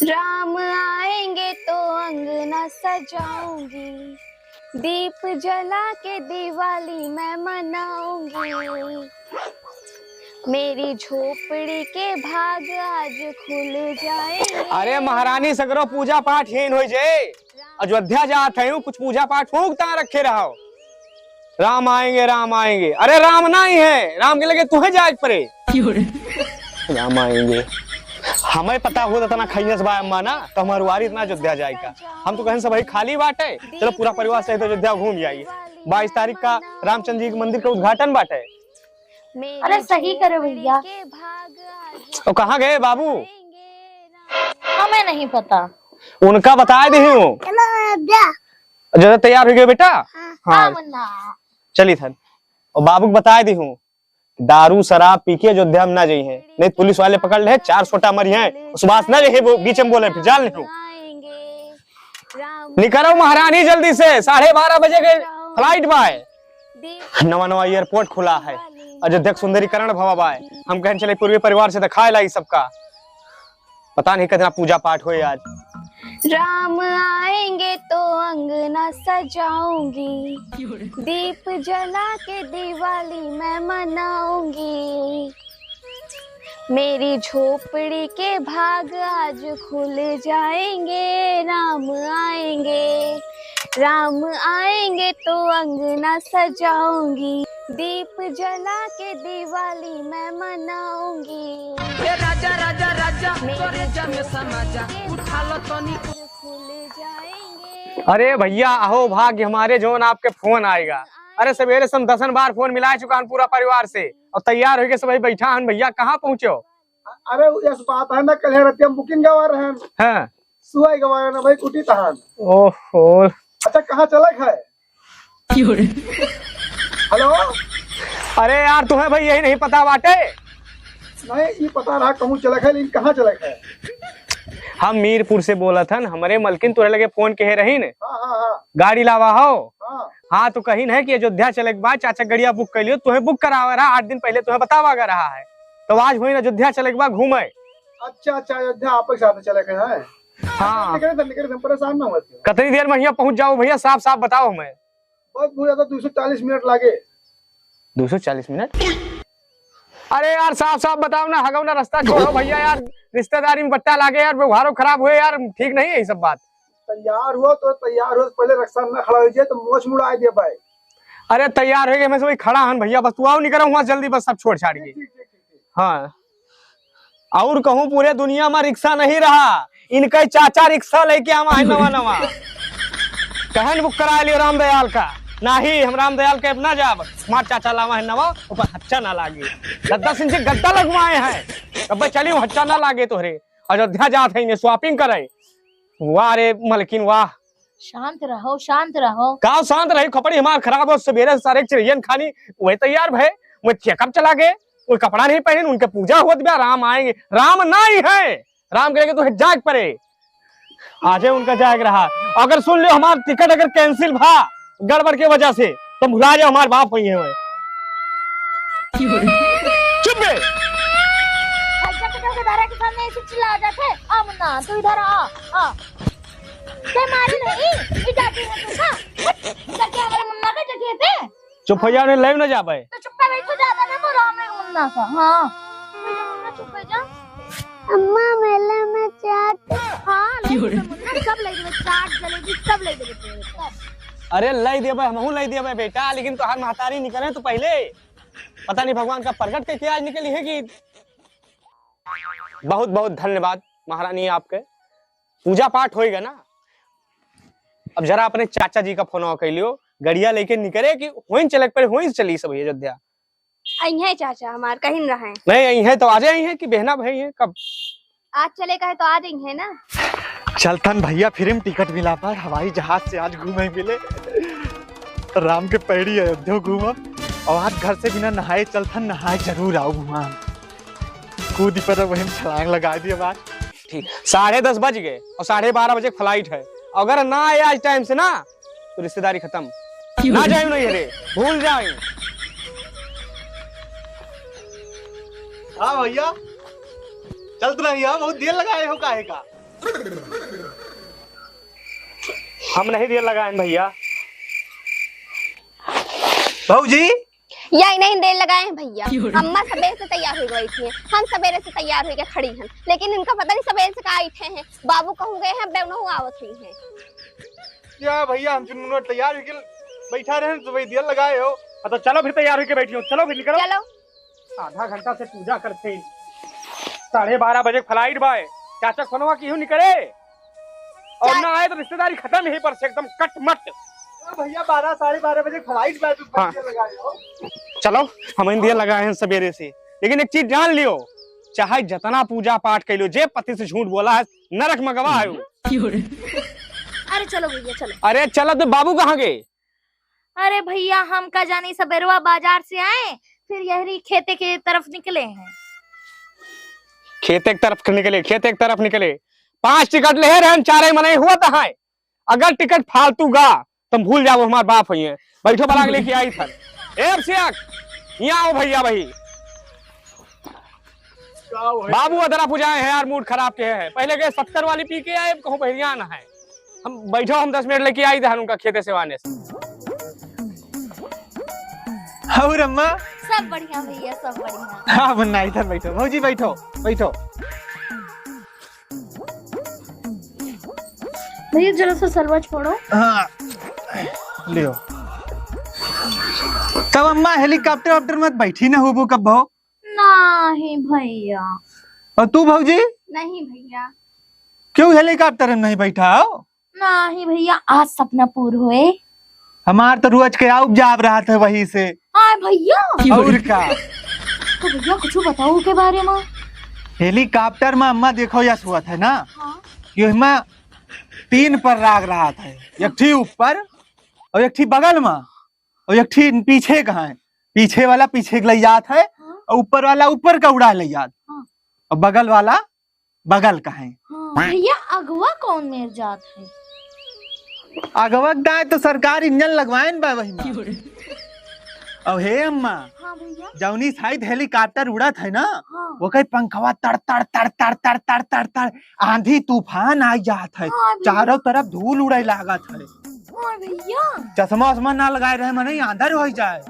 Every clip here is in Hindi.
राम आएंगे तो अंगना सजाऊंगी, दीप जला के दिवाली मैं मनाऊंगी। मेरी झोपड़ी के भाग आज खुल जाएंगे। अरे महारानी सगरो पूजा पाठ हेन हो जाए। अयोध्या जात है कुछ पूजा पाठ फूकता रखे रहो। राम आएंगे राम आएंगे। अरे राम ना ही है, राम के लगे तुम्हें जाग पड़े। राम आएंगे हमें पता होता था ना खैनस बा अम्मा ना तो हमारे वारी इतना अयोध्या जाएगा। हम तो कहें सब भाई खाली बाटे, चलो पूरा परिवार सहित अयोध्या घूम जाइए। 22 तारीख का रामचंद्र जी के मंदिर का उद्घाटन बाटे। अरे सही करे भैया। तो कहाँ गए बाबू? हमें नहीं पता, उनका बताए दी हूँ। जो तैयार हो गए बेटा? हाँ चली था। और बाबू को बताए दी हूँ दारू शराब पी के अयोध्या में ना जाई है, नहीं पुलिस वाले पकड़ ले 4 छोटा मरी है। सुभाष ना रहे वो बीच में बोले फिर जाल नहीं निकलो महारानी जल्दी से। 12:30 बजे के फ्लाइट बाय। नवा नवा एयरपोर्ट खुला है, अयोध्या सुंदरीकरण भवा बाय। हम कहें चले पूरे परिवार से दिखाए लाई सबका। पता नहीं कितना पूजा पाठ हुए आज। राम आएंगे तो अंगना सजाऊंगी, दीप जला के दिवाली मैं मनाऊंगी। मेरी झोपड़ी के भाग आज खुल जाएंगे। राम आएंगे तो अंगना सजाऊंगी, दीप जला के दिवाली मैं मनाऊंगी। राजा राजा राजा में समाजा उठा लो खुल जाएंगे। अरे भैया अहो भाग्य हमारे जोन आपके फोन आएगा। अरे सवेरे से 10 बार फोन मिला चुका हूँ पूरा परिवार से और तैयार हो गए सब बैठा हन। भैया कहाँ पहुँचे हो? अरे इस बात है ना कल रतिया बुकिंग गवा रहे हैं। हाँ सुहाई गवा रहे ना भाई कुटी तहान। ओहो अच्छा कहाँ चला है? हेलो। अरे यार तुम्हें भाई यही नहीं पता बाटे? नहीं ये पता रहा कहूँ चला है लेकिन कहाँ चला है? हम मीरपुर से बोला था हमारे मलकिन तुरे लगे फोन कहे रही ने। हाँ। गाड़ी लावा हो। हाँ तो कहीं है कि अयोध्या चले के बाद चाचा गड़िया बुक कर लियो। तुम्हें बुक करावा रहा 8 दिन पहले तुम्हें बतावा रहा है तो आज हुई अयोध्या चले के बाद घूमे। अच्छा अयोध्या आप साथ चले गए हैं? हाँ निकले परेशान ना मत। कितनी देर में पहुंच जाओ भैया? साफ साफ बताओ हमें। बहुत बुरा था 240 मिनट लागे। 240 मिनट? अरे यार साफ साफ बताओ ना, हगाओ ना रास्ता छोड़ो भैया यार। रिश्तेदारी में बट्टा लागे यार, व्यवहारों खराब हुए यार, ठीक नहीं है ये सब बात। तैयार हुआ तो पहले रक्षा में खड़ा हो जाए तो मोच मुड़ा दे भाई। अरे तैयार हो गए मैं सब खड़ा हन भैया, बस तू आओ नहीं करो वहां जल्दी, बस सब छोड़ छाड़ के। हाँ और कहूँ पूरे दुनिया में रिक्शा नहीं रहा, इनका चाचा रिक्शा लेके आवा है नवा कहन बुक करा लियो रामदयाल का। नहीं हम रामदयाल के अपना जाब स्मार्ट चाचा लावा है नवा, ऊपर हच्चा ना लागे। 10 इंच गद्दा लगवाए हैं। अब चलियो हच्चा ना लागे तोहरे। अयोध्या जात है शॉपिंग करे। वाह रे मलकिन वाह। शांत रहो शांत रहो। का शांत रही? कपड़े हमारे खराब हो, सवेरे सारे चिड़ियन खानी वही तैयार भय वो चेकअप चला गए, कोई कपड़ा नहीं पहने, उनके पूजा होत गया। राम आएंगे, राम नहीं है, राम करेंगे तो जाग पड़े। आज उनका जाग रहा। अगर सुन लो हमारा टिकट अगर कैंसिल भा गड़बड़ के वजह से तो भुला जाओ हमारे बाप हुई है। चुप बे। के सामने ऐसे चिल्ला जाते अमना तू इधर आ। ते मारी नहीं ये जाती है तू का जाके हमारे मुन्ना का जगह पे चुप हो जाओ, लाइव ना जा पाए तो चुप पे बैठ जाता ना वो राम है मुन्ना का। हाँ मुन्ना चुप हो जा। अम्मा मेले में चाट। हाँ मुन्ना सब ले दे, चाट जलेबी सब ले दे। अरे लाई दिया भाई, हमहू लाई दिया भाई बेटा, लेकिन तो हर महतारी निकले तो पहले पता नहीं भगवान का प्रकट के क्या आज निकली है कि। बहुत बहुत धन्यवाद महारानी आपके। पूजा पाठ होएगा ना। अब जरा अपने चाचा जी का फोन कर लियो, गड़िया लेके निकले कि वहीं चले पर वहीं चली सब अयोध्या। आई है चाचा हमार कहीं न रहे। नहीं आई है तो आ जाए है कि बहना भाई है कब? आज चले का है तो आ जाएंगे ना। चलतन भैया फिर टिकट मिला पर हवाई जहाज से आज घूमे मिले। राम के पैड़ी अयोध्या घूमब और आज घर से बिना नहाए चलतन नहाए जरूर आओ घुमा। कूद पर वही छलांग लगा दिया बात। ठीक 10:30 बज गए और 12:30 बजे फ्लाइट है। अगर ना आए आज टाइम से ना तो रिश्तेदारी खत्म। ना जाए नहीं रे, भूल जाए। हाँ भैया चल तो नहीं, बहुत देर लगाए हो काहे का? हम नहीं देर लगाए भैया। भाजी यही नहीं देर लगाए हैं भैया। अम्मा सवेरे से तैयार हो गई थी, हम सवेरे से तैयार होकर खड़ी हैं, लेकिन इनका पता नहीं सवेरे से कहाँ बैठे हैं। बाबू कहूँ गए हैं, बेवनहु आवत हुई हैं। क्या भैया हम चुनमुन तैयार होके बैठा रहे तो वही देर लगाए हो। तो चलो फिर तैयार होके बैठी हो, चलो फिर निकलो। चलो आधा घंटा से पूजा करते 12:30 बजे फ्लाइट बाय चाचा खोनवा की हूँ निकले और ना आए तो रिश्तेदारी खत्म यहीं पर से एकदम कट मट। भैया 12 साढ़े 12 बजे फ्लाइट बैठ हाँ। लगाए हो। चलो हम इंडिया लगाए हैं सवेरे से, लेकिन एक चीज जान लियो, चाहे जितना पूजा पाठ कर लो, जे पति से झूठ बोला है नरक में गवाह है। अरे चलो भैया चलो। अरे चलो तो बाबू कहाँ गए? अरे भैया हम का जानी सबेरवा बाजार से आए, फिर यही खेते के तरफ निकले हैं। खेत एक तरफ निकले, खेत एक तरफ निकले। 5 टिकट ले रहे, 4 मना हुआ तो है। अगर टिकट फालतू गा तुम भूल जाओ हमारे बाप है। बैठो बलाग लेके आई था। यहाँ आओ भैया भाई। बाबू अदरा पुजाए हैं यार, मूड खराब के है। पहले गए 70 वाली पी के आए, कहूँ भैया ना है। हम बैठो, हम 10 मिनट लेके आई थे उनका खेते से आने से। और अम्मा सब बढ़िया भैया सब बढ़िया। हाँ मुन्ना इधर बैठो, भाजी बैठो बैठो। भैया जरा सा सलवा छोड़ो। हाँ लियो। तब अम्मा हेलीकॉप्टर वाप्टर मत बैठी ना हो कब हो? नहीं भैया। और तू भाजी नहीं भैया। क्यों हेलीकॉप्टर में नहीं बैठा हो? नहीं भैया आज सपना पूरा हुए। हमार तो रोज के आउट जाब रहा था वही से। हाँ भैया। और का तो भैया कुछ बताओ के बारे में। हेलीकॉप्टर में अम्मा देखो यस हुआ था ना। हाँ। ये मैं 3 पर राग रहा था, एक ठीक ऊपर और एक ठीक बगल में और एक ठीक पीछे कहाँ है। पीछे वाला पीछे ले जात है और ऊपर वाला ऊपर का उड़ा ले जात। हाँ। और बगल वाला बगल का है। हाँ। भैया अगवा कौन मेर जात है? अगवक दाए तो सरकार इंजन लगवाए बा वही में। अब हे अम्मा हाँ भैया। जौनी साइड हेलीकॉप्टर उड़त है ना। हाँ। वो कहीं पंखवा तड़ तड़ तड़ तड़ तड़ तड़ तड़ तड़ आंधी तूफान आ जात है। हाँ भैया। चारों तरफ धूल उड़े लागत है। हाँ भैया। चश्मा उश्मा ना लगाए रहे मने अंदर हो जाए।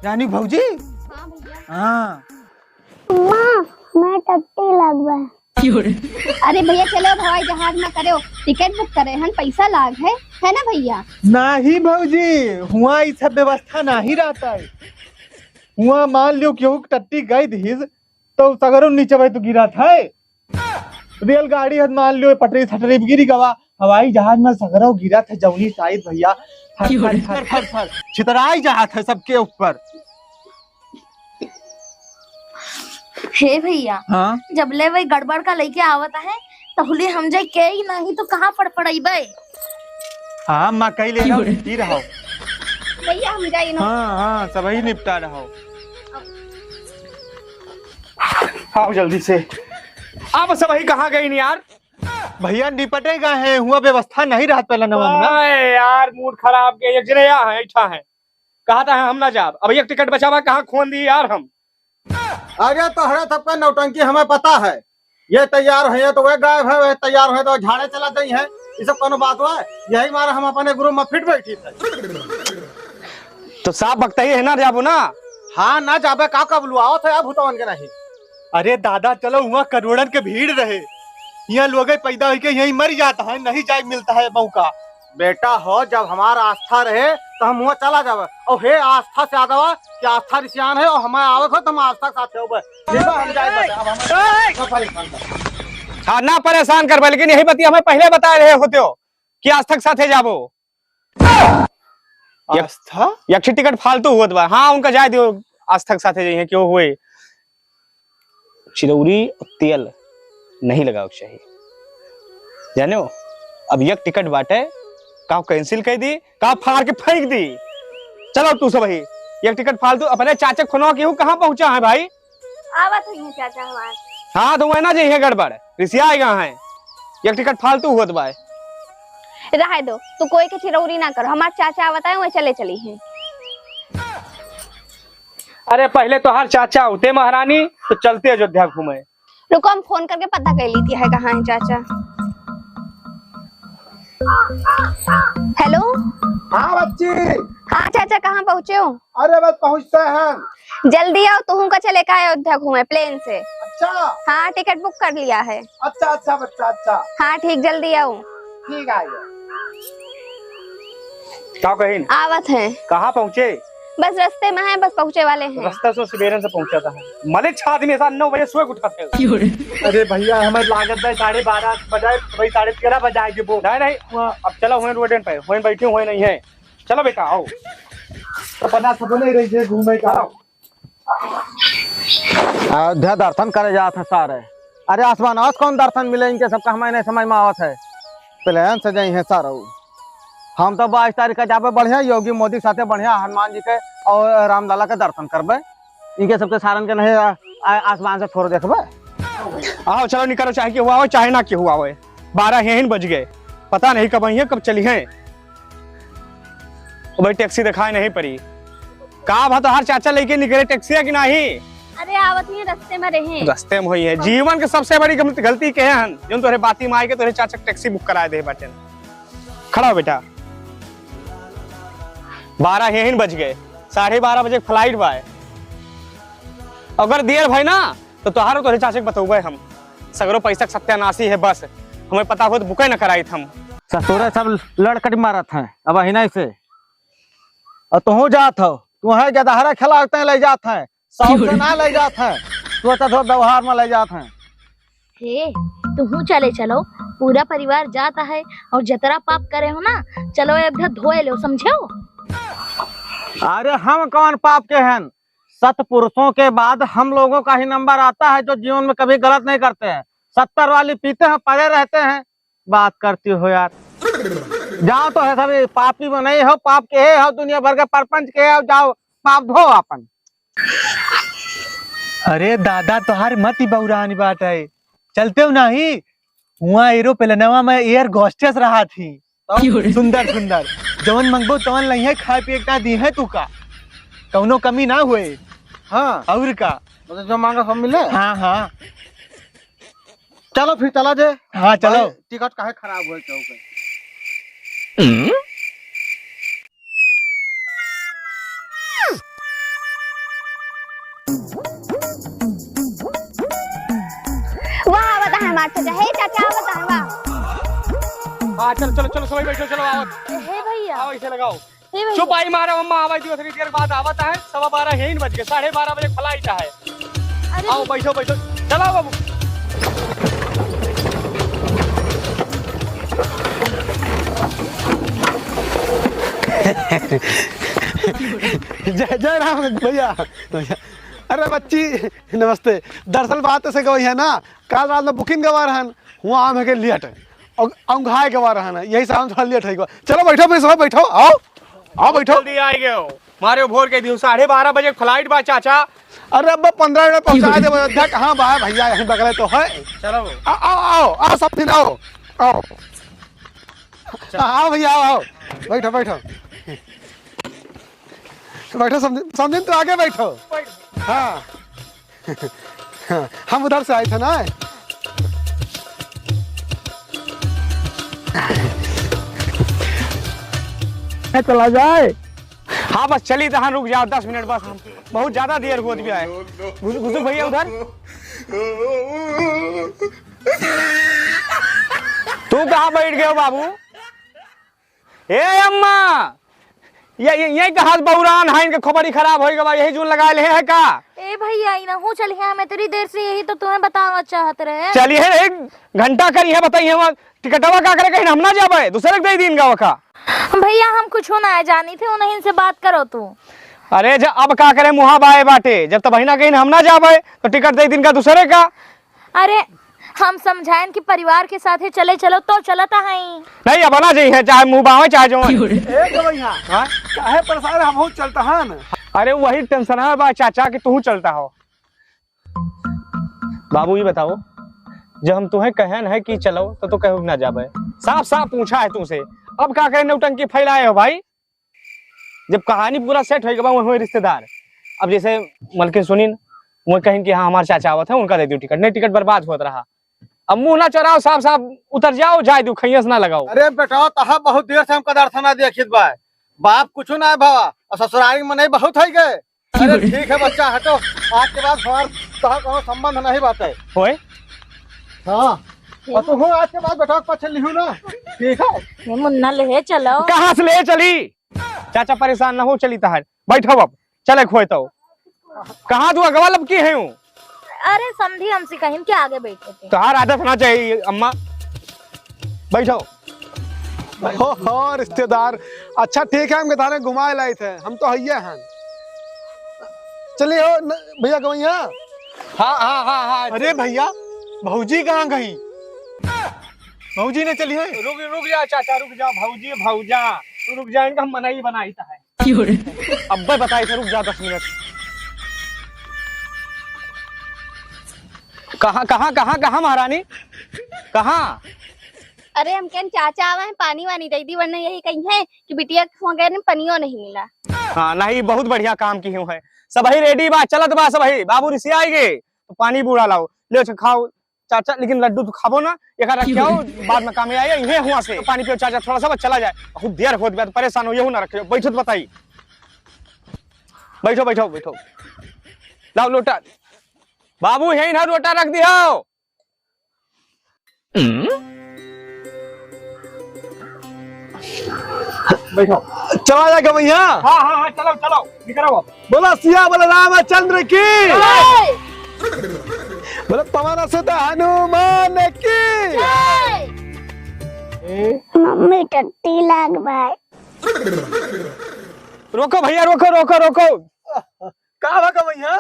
यानी भौजी। हाँ भैया। हाँ मैं टट्टी लग रहा है। अरे भैया चलो हवाई जहाज में करो, टिकट बुक करे हैं, पैसा लाग है ना भैया? नहीं भौजी हुआ ये सब व्यवस्था नहीं रहता है। हुआ मान लियो क्यों टट्टी गई थी तो सगरों नीचे भाई तो गिरा था। रेलगाड़ी है मान लियो पटरी सटरी गिरी गवा। हवाई जहाज में सगरों गिरा था जौनी साइड भैया छितराई जहाज है सबके ऊपर। हे भैया। हाँ जब ले वही गड़बड़ का लेके आवत है तहुले हम जाए के ही नहीं तो कहाँ फड़फड़ाइबे। हाँ माँ कही ले रहो भैया हम जाइए ना। हाँ हाँ सबही निपटा रहो। आओ जल्दी से। आप सभी कहाँ गई नहीं यार? भैया निपटेगा है हुआ व्यवस्था नहीं रहा पहला नवंबर। यार मूड खराब के एक जने यहाँ है, इच्छा है। कहा था हम ना जाब, अब एक टिकट बचावा कहाँ खोन दी यार हम। अरे तो हरा सबका नौटंकी हमें पता है। ये तैयार है तो वह गायब है, वह तैयार है तो झाड़े चला दी है। ये सब कोनो बात हुआ है? यही मारा हम अपने ग्रुप में फिट बैठी थे। तो साफ बकता ही है ना जाबो ना। हाँ ना जाबे का कब लुआओ थे अब भूतवन के नहीं। अरे दादा चलो वहाँ करोड़न के भीड़ रहे, यहाँ लोग पैदा होके यही मर जाता है, नहीं जाए मिलता है मौका। बेटा हो जब हमारा आस्था रहे तो हम वहाँ चला जावे। और हे आस्था से आदवा कि आस्था रिश्यान है और हमारे आवत हो तो हम आस्था के साथ हम हाँ ना परेशान कर पाए, लेकिन यही बतिया हमें पहले बता रहे होते हो कि आस्था के साथे जाबो। आस्था एक टिकट फालतू हुआ बा। हाँ उनका जाए दियो, आस्था के साथे जाइए क्यों हुए। चिरौरी तेल नहीं लगाओ चाहिए जाने हो। अब एक टिकट बाटे का कैंसिल कर दी, का फाड़ के फेंक दी। चलो तू सब ही एक टिकट फालतू अपने चाचा खुनवा की कहाँ पहुंचा है भाई? आवत हुई है चाचा हमारे। हाँ तो वह ना जाइए गड़बड़ रिसिया आएगा है। एक टिकट फालतू हुआ बा। रह दो तो कोई के चिरौरी ना करो, हमारे चाचा आवत है वह चले चली हैं। अरे पहले तो हर चाचा होते महारानी तो चलते अयोध्या घूमे, रुको हम फोन करके पता कर ली थी है कहाँ है चाचा। हेलो। हाँ बच्ची। हाँ चाचा कहाँ पहुँचे हो? अरे बस पहुँचते हैं। जल्दी आओ, तुम का चले का अयोध्या घूमे प्लेन से। अच्छा हाँ टिकट बुक कर लिया है। अच्छा अच्छा बच्चा अच्छा। हाँ ठीक, जल्दी आओ। ठीक है। क्या कहीं आवत है। कहाँ पहुँचे? बस रास्ते में है, बस पहुँचे वाले हैं। रास्ता से सवेरे से पहुँचा था। मलिक छाद में 9 बजे सुबह उठाते हैं। अरे भैया हमें लागत है 12:30 बजाए, वही 13:30 बजाएगी वो। नहीं अब चलो हुए रोड पे, हुए बैठे हुए नहीं है। चलो बेटा आओ। तो पता सब नहीं रही है घूमे का। अयोध्या दर्शन करे जात है सारे। अरे आसमान आज कौन दर्शन मिले इनके सबका हमें नहीं समझ में आवत है। प्लेन से जाई है सारा। हम तो 22 तारीख का जाबे बढ़िया योगी मोदी साथे बढ़िया हनुमान जी के और रामलाला के दर्शन करबे। इनके सबके सारन के नहीं आसमान से थोड़ा देखबे। आओ चलो निकलो, चाहे कि हुआ हो चाहे ना कि हुआ हो। 12 यहीं बज गए, पता नहीं कब आई है कब चली है। भाई टैक्सी दिखाई नहीं पड़ी। कहा भा तो हर चाचा लेके निकले टैक्सी है कि नहीं? अरे आवत ही रास्ते में रहे। रास्ते में हुई है। जीवन के सबसे बड़ी गलती के हैं जो तोरे बाती में आए के तोरे चाचा टैक्सी बुक कराए दे बाटे। खड़ा हो बेटा। 12 यहीं बज गए, 12:30 बजे फ्लाइट बा। अगर देर भाई ना तो तोहारो तोरे चाचा के बतौबे हम। सगरो पैसा सत्यानाशी है, बस हमें पता हो तो बुक न कराई हम। ससुरे सब लड़कट मारत हैं अब अहिना से। और तू जात हो, तू है गदहरा खिलाते ले जात है, शौक से ना ले जात है, तू तो व्यवहार में ले जात है। हे तुम चले चलो, पूरा परिवार जाता है और जतरा पाप करे हो ना, चलो अयोध्या धोए लो, समझे हो? अरे हम कौन पाप के हैं? सतपुरुषों के बाद हम लोगों का ही नंबर आता है जो जीवन में कभी गलत नहीं करते हैं। 70 वाली पीते हैं, पड़े रहते हैं, बात करती हो यार। जाओ तो है सभी पापी में नहीं हो, पाप के है हो, दुनिया भर के परपंच के हो, जाओ पाप धो अपन। अरे दादा तोहार मत ही बहुरानी बात है। चलते हो नहीं हुआ एरोप्लेनवा में एयर होस्टेस रहा थी। तो सुंदर सुंदर जवन मंगबो तवन नहीं है, खाए पिए का दी है तू का, कौनो कमी ना हुए। हाँ और का तो जो मांगा सब मिले। हाँ हाँ चलो फिर चला जे। हाँ चलो। टिकट काहे खराब हुए चौक। वाह आवत है हमार चाचा। हे चाचा आवत है वाह। हाँ चलो चलो चलो सभी बैठो, चलो आओ हे भैया, आओ इसे लगाओ। हे भैया। चुप आई मारा अम्मा आवाज दियो, थोड़ी देर बाद आवता है। 12:15 यहीं बज गए, 12:30 बजे फ्लाइट है। अरे आओ बैठो बैठो, चलो बाबू। जय जय राम भैया। अरे बच्ची नमस्ते। दरअसल बात ऐसे गई है ना, कल रात में बुकिंग गवा रहन, हुआ आम है के लेट और अंघाए गवा रहन, यही से हम थोड़ा लेट है। चलो बैठो भाई, सब बैठो, आओ आओ बैठो। जल्दी आए गए हो मारे भोर के दियो, 12:30 बजे फ्लाइट बा चाचा। अरे अब 15 मिनट पहुंचा दे। अयोध्या कहाँ बा भैया, यहीं बगल तो है। चलो आओ आओ आओ आओ सब दिन आओ आओ आओ भैया आओ आओ बैठो बैठो बैठो। समझिन तो आगे बैठो। हाँ हम उधर से आए थे ना। चला जाए। हाँ बस चली तहाँ रुक जाओ 10 मिनट बस, हम बहुत ज्यादा देर हो गया है। घुसुक भैया उधर। तू कहाँ बैठ गए हो बाबू? ए अम्मा ये कहा बौरान है, इनके खोपड़ी खराब हो गया, यही जून लगा ले है का? ए भैया इना हूँ चली है, मैं तेरी देर से यही तो तुम्हें बताना चाहते रहे। चलिए 1 घंटा करी है, बताइए हम टिकटवा का करे, कहीं हम ना जाबे दूसरे के दिन गाँव का। भैया हम कुछ ना है जानी थे, उन्हीं से बात करो तू। अरे जब अब का करे मुहा बाए बाटे, जब तक बहिना कहीं हम ना जाबे तो टिकट दे दिन का दूसरे का। अरे हम समझाएं कि परिवार के साथ ही चले चलो तो चलता है नहीं अब ना चाहिए, चाहे मुंह बावे चाहे जो। भैया काहे परेशान, हम बहुत चलता है ना। अरे वही टेंशन है बा चाचा कि तू चलता हो। बाबू ये बताओ, जब हम तुम्हें कहन है कि चलो तो तू कहो ना जाबे, साफ साफ पूछा है तुमसे, अब क्या करे नौटंकी फैलाए हो भाई। जब कहानी पूरा सेट हो गया वही रिश्तेदार, अब जैसे मलकिन सुनीन वो कहीं कि हाँ हमारे चाचा आवत है उनका दे दो टिकट, नहीं टिकट बर्बाद होत रहा। अब मुंह ना चढ़ाओ, साफ साफ उतर जाओ, जाए दो, खैयस ना लगाओ। अरे बेटा तहा बहुत देर से हमका दर्शन ना देखित बा, बाप कुछ ना है बाबा, और ससुराली में नहीं बहुत है गए। अरे ठीक है बच्चा हटो, आज के बाद हमार तहा कोनो संबंध नहीं बात है। होए हाँ और तू हो आज के बाद बेटा पछ लिहू ना, ठीक है। ये मुन्ना ले चलो। कहाँ से ले चली? चाचा परेशान ना हो, चली तहार बैठो, अब चले खोए तो कहाँ तू अगवा लब की है हूँ? अरे समझी हमसे कहीं के आगे बैठे थे। तहार आदत होना चाहिए अम्मा, बैठो। हो रिश्तेदार, अच्छा ठीक है, हम थाने घुमाए लाए थे, हम तो हइये हैं। चलिए हो भैया गवैया। हाँ हाँ हाँ हाँ। अरे भैया भौजी कहाँ गई? भौजी ने चली है? रुक जा चाचा, रुक जा, भौजी भौजा रुक जा, इनका हम मना ही बनाई था है। अब बताई था, रुक जा 10 मिनट। कहाँ कहाँ कहाँ कहाँ महारानी, कहाँ? अरे हम कहन चाचा आवा है, पानी वानी दे दी, वरना यही कही है कि बिटिया के पनियो नहीं मिला। हाँ नहीं, बहुत बढ़िया काम की हूँ है। सबही रेडी बा, चलत बा सबही, बाबू ऋषि आएंगे तो पानी बूढ़ा लाओ, ले खाओ चाचा, लेकिन लड्डू तो खाबो ना, एक रखियो, बाद में काम आएगा। इन्हें हुआ से पानी पियो चाचा, थोड़ा सा चला जाए, बहुत देर हो गया, परेशान हो, यहू ना रखियो। बैठो तो बताई, बैठो बैठो बैठो, लाओ लोटा, बाबू यही ना लोटा रख दियो। बैठो, चला जाएगा भैया। हाँ हाँ हाँ, चलो चलो निकलो। बोला सिया बोला रामचंद्र की, बोला पवन सुत हनुमान की। मम्मी टट्टी लाग भाई। रोको भैया, रोको रोको रोको। कहाँ भागा भैया?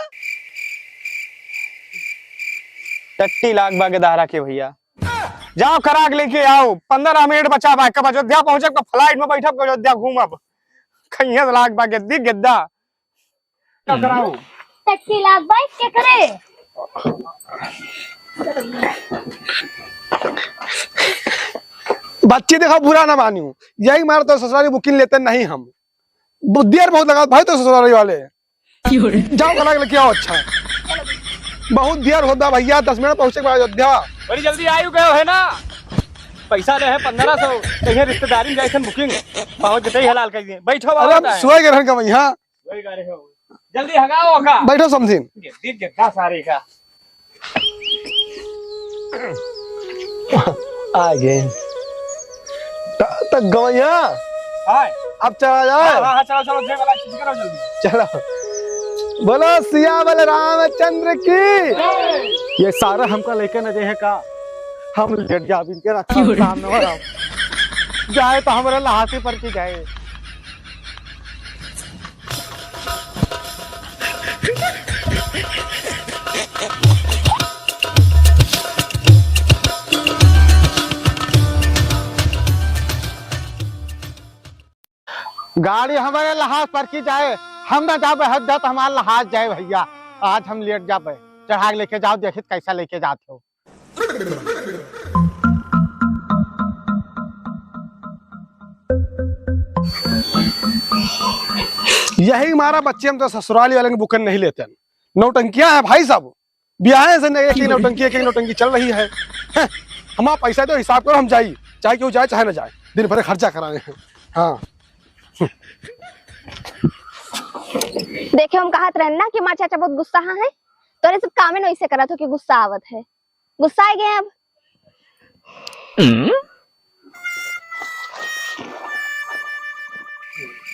टट्टी लाख बागे दाहरा के भैया, जाओ कराग लेके आओ, 15 मिनट बचा बा, कब अयोध्या पहुंचे, कब फ्लाइट में बैठब, अयोध्या घूमब, खैया लाख बागे दी गेद्दा कब कराओ। टट्टी लाग भाई क्या करे? बच्ची देखा बुरा ना मानियो, यही मारा तो ससुराली बुकिंग लेते नहीं हम, देर बहुत लगा भाई तो ससुराली वाले। जाओ कला लेके आओ। अच्छा बहुत देर होता भैया, 10 मिनट पहुंचे अयोध्या। बड़ी जल्दी आयु गयो है ना, पैसा ले है 1500, कहीं रिश्तेदारी में जाए बुकिंग पहुंच जते हलाल कर दिए। बैठो अरे हम सोए गए का भैया, जल्दी हगाओ का, बैठो समझिन। दी गेद्दा सारे का आ गए तक गवैया, हाय। अब चला जाए। हाँ हाँ चलो चलो, जय वाला चीज करो जल्दी। चलो बोलो सिया बोले रामचंद्र की। ये सारा हमको लेके न जाए का, हम लेट जा इनके रखा सामने हो रहा जाए तो हमारा लहासी पर की जाए। गाड़ी हमारे लहाज पर की जाए, हम ना जाबे हद तो हमारा लहाज जाए भैया। आज हम लेट जाबे, चढ़ा लेके जाओ, देखित कैसा लेके जाते हो। यही हमारा बच्चे, हम तो ससुराली वाले बुकिंग नहीं लेते, नौटंकियां है भाई साहब, ब्याह से एक ही नौटंकी एक ही नौटंकी चल रही है। हमारा पैसा तो हिसाब करो, हम जाए चाहे क्यों जाए चाहे ना जाए, दिन भर खर्चा कराए हैं। हाँ देखे हम कहत रहन ना कि माँ चाचा बहुत गुस्सा है, तो सब कामे नहीं से करा था कि गुस्सा आवत है, गुस्सा आ गए अब।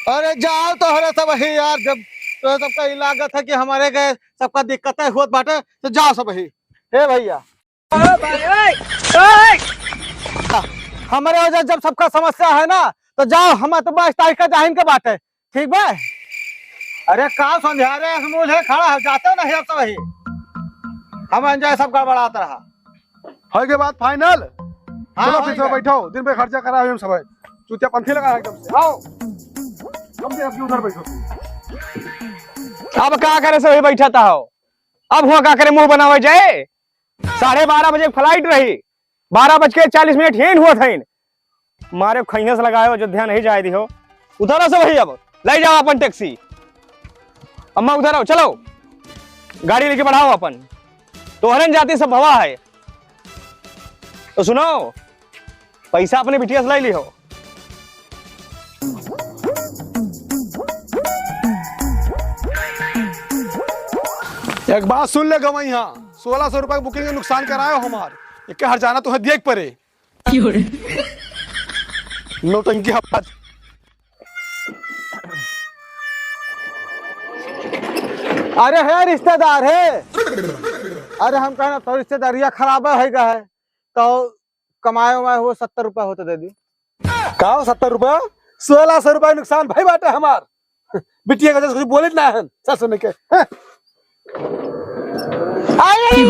अरे जाओ तो हरे सब ही यार, जब तो सबका लागत है कि हमारे गए सबका दिक्कतें हुआ बाटे, तो जाओ सब ही। हे भैया हमारे वजह जब सबका समस्या है ना, तो जाओ, हम तो 22 तारीख का जाहिन के बात है, ठीक बा? अरे का समझा रहे समूल है खड़ा है, जाते नहीं अब सब ही, हम एंजॉय सब गड़बड़ाता रहा। हो के बाद फाइनल। हाँ, चलो हो फिर गया। बैठो, दिन पे खर्चा करा हम सब, चूतिया पंथी लगा एकदम से। आओ हम भी अपनी उधर बैठो। अब क्या करे, सभी बैठा था हो, अब हुआ क्या करे, मुंह बनावे जाए। 12:30 बजे फ्लाइट रही, 12:40 हेन हुआ था, मारे खैया से लगाए अयोध्या नहीं जाए दी हो। उधर से वही, अब ले जाओ अपन टैक्सी, अम्मा उधर आओ, चलो गाड़ी लेके बढ़ाओ अपन। तोहरन जाति सब भवा है। तो सुनो, पैसा अपने बिटिया से लाई ली हो। एक बात सुन ले गवई, यहाँ 1600 रुपए की बुकिंग में नुकसान करायो हमार। एक हर जाना तो है देख परे नौटंकी हवा। अरे है रिश्तेदार है। अरे हम कहना तो रिश्तेदारिया खराब है तो कमाए हुआ हो 70 रुपया हो तो दे दी। का 70 रुपया? 1600 रुपया नुकसान भाई बाटे हमार। बिटिया का कुछ बोले ना है सर सुन के। अरे